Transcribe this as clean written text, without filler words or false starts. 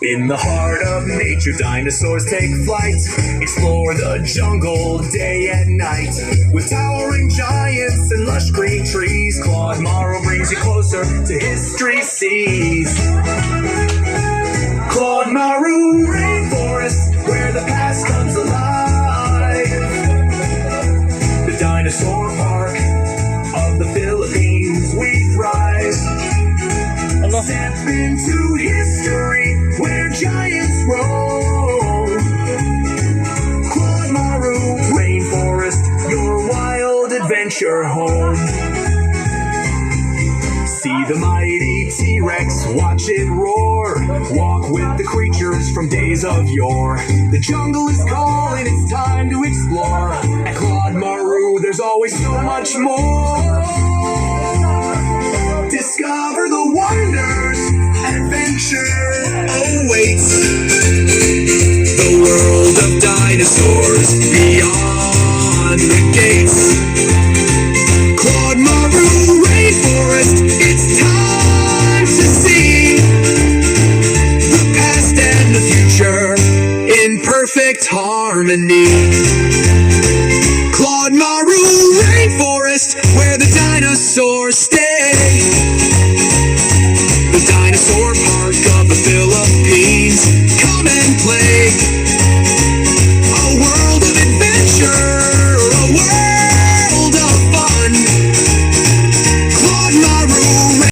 In the heart of nature, dinosaurs take flight, explore the jungle day and night. With towering giants and lush green trees, Claudmaru brings you closer to history's seas. Claudmaru Rainforest, where the past comes alive. The dinosaur park of the Philippines, we thrive. Step into history where giants roam. Claudmaru Rainforest, your wild adventure home. See the mighty T-Rex, watch it roar. Walk with the creatures from days of yore. The jungle is calling, it's time to explore. At Claudmaru, there's always so much more. Discover the wonders, adventure awaits. The world of dinosaurs beyond the gates. Claudmaru Rainforest, it's time to see the past and the future in perfect harmony. Claudmaru Rainforest, where the dinosaurs stay.